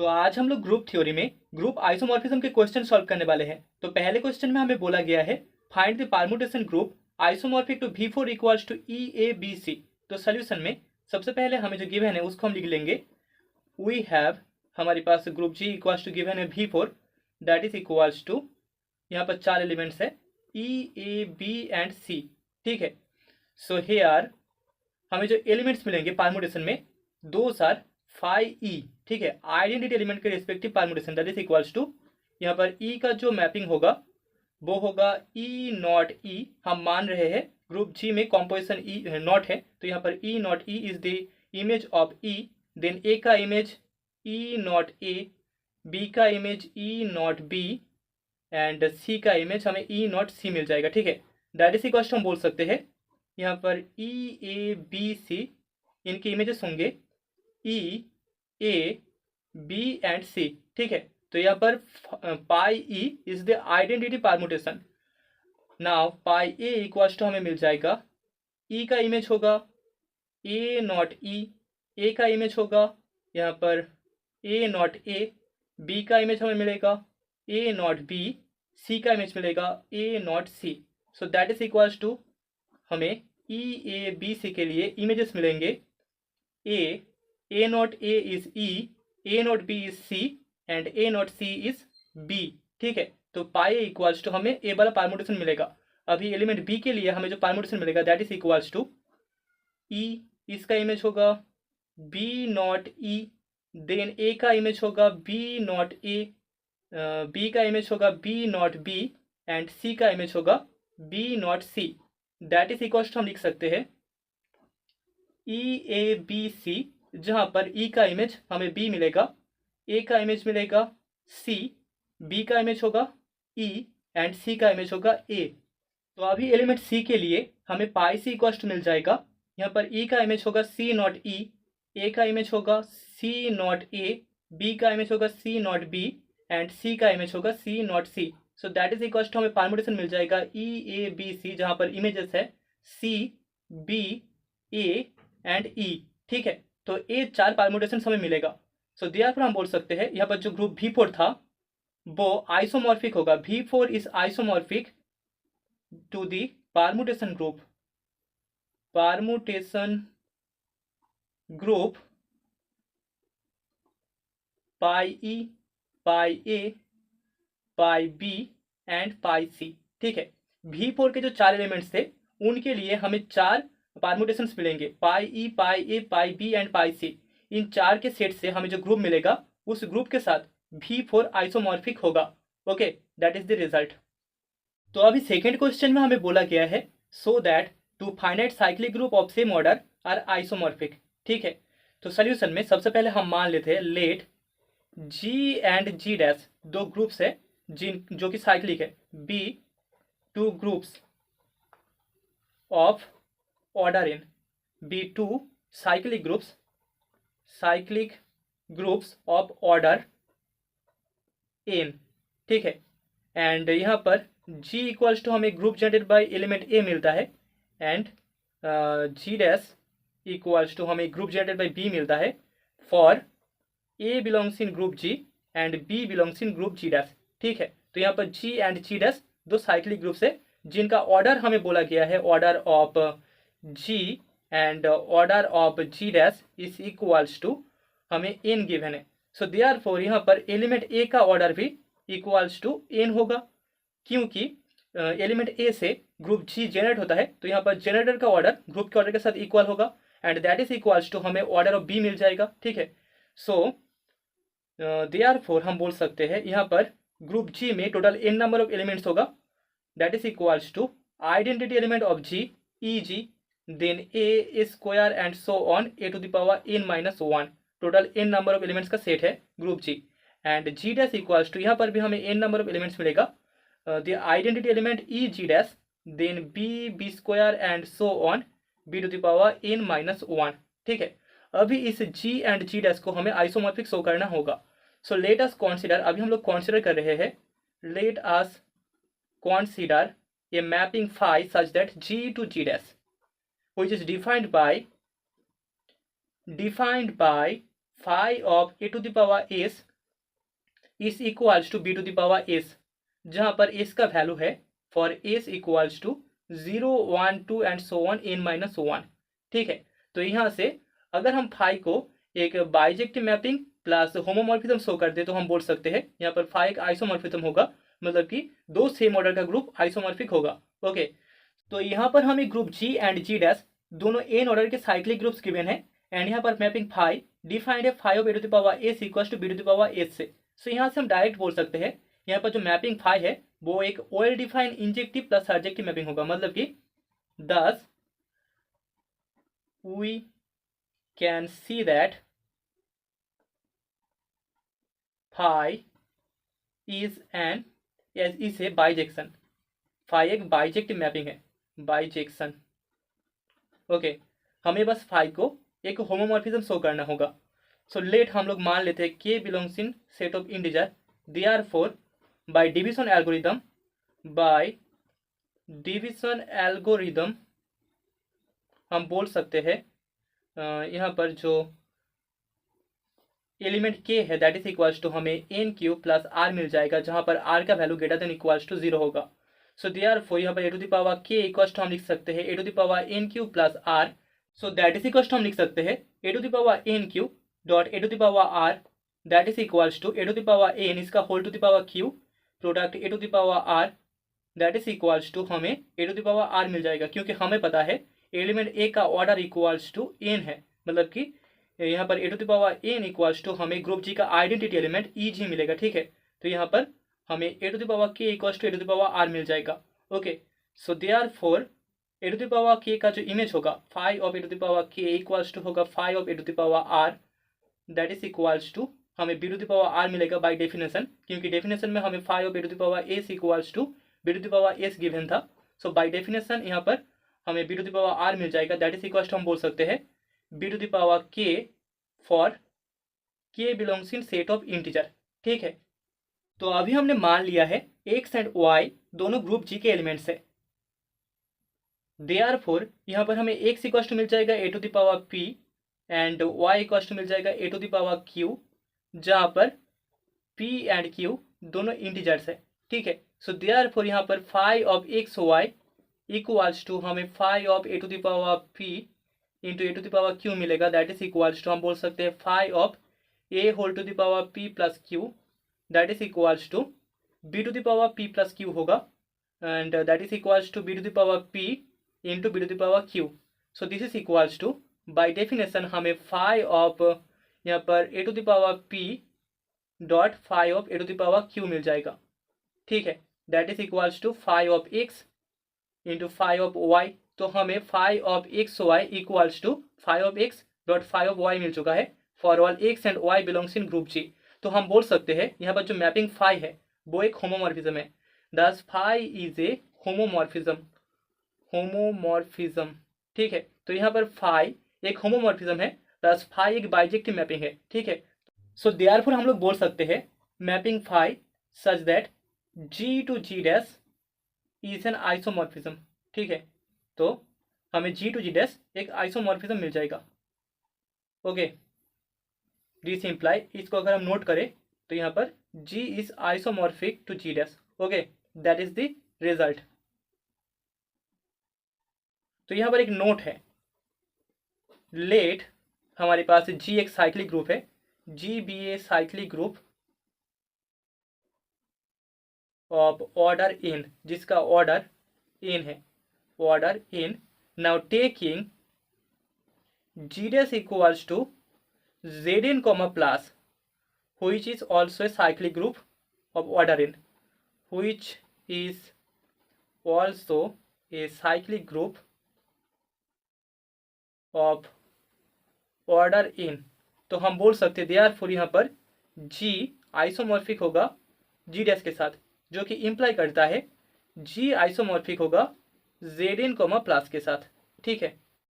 तो आज हम लोग ग्रुप थ्योरी में ग्रुप आइसोमॉर्फिज्म के क्वेश्चन सॉल्व करने वाले हैं। तो पहले क्वेश्चन में हमें बोला गया है find the permutation group isomorphic to V4 equals to EABC। तो सोल्यूशन में सबसे पहले हमें जो गिवन है उसको हम लिख लेंगे। वी हैव, हमारे पास group G equals to given है V4 that is equals to, यहाँ पर 4 एलिमेंट्स है E, A, B and C। ठीक है, सो हियर हमें जो एलिमेंट्स मिलेंगे परम्यूटेशन में दोस आर फाइव ई। ठीक है, आइडेंटिटी एलिमेंट के respective permutation that is equals to, यहाँ पर ई का जो मैपिंग होगा वो होगा ई नॉट ई। हम मान रहे हैं ग्रुप जी में कॉम्पोजिशन ई नॉट है, तो यहाँ पर E not E is the image of E. Then A का image E not A, B का image E not B and C का इमेज हमें ई नॉट सी मिल जाएगा। ठीक है, दैट इज इक्वल्स टू हम बोल सकते हैं यहाँ पर ई ए बी सी, इनके इमेजेस होंगे ई ए बी एंड सी। ठीक है, तो यहाँ पर pi E is the identity permutation. Now pi A equals to हमें मिल जाएगा ई का इमेज होगा ए नॉट ई, ए का इमेज होगा यहाँ पर ए नॉट ए, बी का इमेज हमें मिलेगा ए नॉट बी, सी का इमेज मिलेगा A not C. So that is equals to हमें ई ए बी सी के लिए इमेजेस मिलेंगे A not A is E, A not B is C and A not C is B. ठीक है, तो पाई equals to हमें ए वाला permutation मिलेगा। अभी एलिमेंट बी के लिए हमें जो परम्यूटेशन मिलेगा that is equals to E, इसका इमेज होगा B not E, then A का इमेज होगा बी नॉट ए, बी का इमेज होगा B not B and C का इमेज होगा B not C. That is equals to हम लिख सकते हैं ई ए बी सी, जहां पर ई का इमेज हमें बी मिलेगा, ए का इमेज मिलेगा सी, बी का इमेज होगा ई एंड सी का इमेज होगा ए। तो अभी एलिमेंट सी के लिए हमें पाई सी इक्वल्स टू मिल जाएगा। यहाँ पर ई का इमेज होगा सी नॉट ई, ए का इमेज होगा सी नॉट ए, बी का इमेज होगा C not B and C का इमेज होगा C not C. So that is equals to हमें परम्यूटेशन मिल जाएगा ई ए बी सी, जहां पर इमेजेस है सी बी ए एंड ई। ठीक है, तो ये 4 परम्यूटेशन हमें मिलेगा। सो देयरफॉर हम बोल सकते हैं यहाँ पर जो ग्रुप V4 था वो आइसोमॉर्फिक होगा। V4 is isomorphic to the permutation group, permutation group pi E, pi A, pi B and pi C. ठीक है, V4 के जो 4 एलिमेंट्स थे उनके लिए हमें 4 परम्यूटेशंस मिलेंगे, पाई E, pi A, pi B and pi सी। इन 4 के सेट से हमें जो ग्रुप मिलेगा उस ग्रुप के साथ V4 आइसोमॉर्फिक होगा। Okay, that is the result. तो अभी सेकेंड क्वेश्चन में हमें बोला गया है so that two finite cyclic group of same order are isomorphic. ठीक है, तो सोल्यूशन में सबसे पहले हम मान लेते हैं let G and G dash दो ग्रुप्स है जिन जो कि साइक्लिक है, be two groups of order n, be two cyclic groups of order n। ठीक है, एंड यहाँ पर G इक्वल्स टू हमें group generated by element A मिलता है and G dash equals to हमें ग्रुप जनरेटेड बाय B मिलता है for A belongs in group G and B belongs in group G dash. ठीक है, तो यहाँ पर G एंड G डैश दो साइक्लिक ग्रुप्स है जिनका ऑर्डर हमें बोला गया है order of G and order of G dash is equals to हमें n गिवन है। सो देयरफॉर यहाँ पर एलिमेंट A का ऑर्डर भी इक्वल्स टू n होगा, क्योंकि एलिमेंट A से ग्रुप G जनरेट होता है, तो यहाँ पर जनरेटर का ऑर्डर ग्रुप के ऑर्डर के साथ इक्वल होगा and that is equals to हमें ऑर्डर ऑफ B मिल जाएगा। ठीक है, सो देयरफॉर हम बोल सकते हैं यहाँ पर ग्रुप G में total n number of elements होगा that is equals to identity element of G EG, then A square and so on A to the power n minus 1। Total n number of elements का set है group G and G dash equals to, यहाँ पर भी हमें n number of elements मिलेगा the identity element EG dash, then B square and so on B to the power n minus 1। ठीक है, अभी इस G एंड G डैश को हमें आइसोमॉर्फिक शो करना होगा। सो लेट अस कॉन्सिडर, अभी हम लोग कॉन्सिडर कर रहे हैं, let us consider a mapping phi such that G to G डैश which is defined by phi of a to the power s is equals to B to the power S, जहां पर S का value है for S equals to 0 1 2 and so on n-1। ठीक है, तो यहाँ से अगर हम फाई को एक bijective mapping plus homomorphism show कर दे तो हम बोल सकते हैं यहाँ पर फाई एक आइसोमॉर्फिज्म होगा, मतलब कि दो सेम ऑर्डर का ग्रुप आइसोमॉर्फिक होगा। ओके, तो यहाँ पर हमें group G and G dash दोनों एन ऑर्डर के साइक्लिक ग्रुप्स गिवन है एंड यहाँ पर मैपिंग फाई डिफाइंड है phi of A to the power S equal to B to the power S से। सो यहाँ से हम डायरेक्ट बोल सकते हैं यहाँ पर जो मैपिंग फाई है वो एक well defined injective plus surjective mapping होगा, मतलब कि thus we can see that phi is an is a bijection। phi एक बाइजेक्टिव मैपिंग है, बाइजेक्शन। ओके, हमें बस फाई को एक होमोमॉर्फिज्म शो करना होगा। सो लेट हम लोग मान लेते हैं के belongs in set of integer, therefore by division algorithm हम बोल सकते हैं यहाँ पर जो एलिमेंट के है दैट इज इक्वल्स टू हमें एन क्यू प्लस आर मिल जाएगा, जहां पर आर का value greater than equals to 0 होगा। सो देयरफॉर यहाँ पर A to the power K equals to हम लिख सकते हैं A to the power N Q plus R. So that is equals to हम लिख सकते हैं A to the power N Q dot A to the power R that is equals to A to the power N इसका whole to the power Q product A to the power R that is equals to हमें A to the power R मिल जाएगा, क्योंकि हमें पता है element ए का order equals to N है, मतलब कि यहाँ पर A to the power N equals to हमें ग्रुप जी का आइडेंटिटी एलिमेंट ई जी मिलेगा। ठीक है, तो यहाँ पर हमें A to the power K equals to A to the power R मिल जाएगा। Okay, so therefore A to the power K का जो इमेज होगा phi of A to the power K equals to होगा phi of A to the power R that is equals to हमें B to the power R मिलेगा by definition, क्योंकि definition में हमें phi of A to the power S equals to B to the power S given था। So by definition यहाँ पर हमें B to the power R मिल जाएगा, दैट इज इक्वल्स टू हम बोल सकते हैं B to the power K for K belongs in set of integer. ठीक है, तो अभी हमने मान लिया है एक्स एंड वाई दोनों ग्रुप जी के एलिमेंट्स है। देयरफॉर यहाँ पर हमें एक्स इक्वल्स टू मिल जाएगा A to the power P and Y equals to मिल जाएगा A to the power Q, जहाँ पर पी एंड क्यू दोनों इंटीजर्स है। ठीक है, सो देयरफॉर यहाँ पर phi of X Y equals to हमें phi of A to the power P into A to the power Q मिलेगा, दैट इज इक्वल्स टू हम बोल सकते हैं phi of A whole to the power P plus Q that is equals to B to the power P plus Q होगा and that is equals to B to the power P into B to the power Q. So this is equals to by definition हमें phi of यहाँ पर A to the power P dot phi of A to the power Q मिल जाएगा। ठीक है, that is equals to phi of X into phi of Y, तो हमें phi of X Y equals to phi of X dot phi of Y मिल चुका है for all X and Y belongs in group G. तो हम बोल सकते हैं यहाँ पर जो मैपिंग फाई है वो एक होमोमॉर्फिज्म है, दस फाई इज ए होमोमॉर्फिज्म। ठीक है, तो यहाँ पर फाई एक होमोमॉर्फिज्म है, दस फाई एक बाइजेक्टिव मैपिंग है। ठीक है, सो देयरफॉर हम लोग बोल सकते हैं mapping phi such that G to G dash is an isomorphism. ठीक है, तो हमें जी टू जी डैश एक आइसोमॉर्फिज्म मिल जाएगा। ओके, दिस इम्प्लाई इसको अगर हम नोट करें तो यहाँ पर G is isomorphic to G dash. Okay, that is the result. तो यहाँ पर एक नोट है, लेट हमारे पास जी एक साइक्लिक ग्रुप है, G be a cyclic group of order n जिसका ऑर्डर n है, order n। Now taking g dash equals to zn comma plus which is also a cyclic group of order n, which is also a cyclic group of order n। तो हम बोल सकते therefore यहाँ पर g isomorphic होगा g dash के साथ, जो कि इंप्लाई करता है g आइसोमॉर्फिक होगा zn, प्लस के साथ। ठीक है,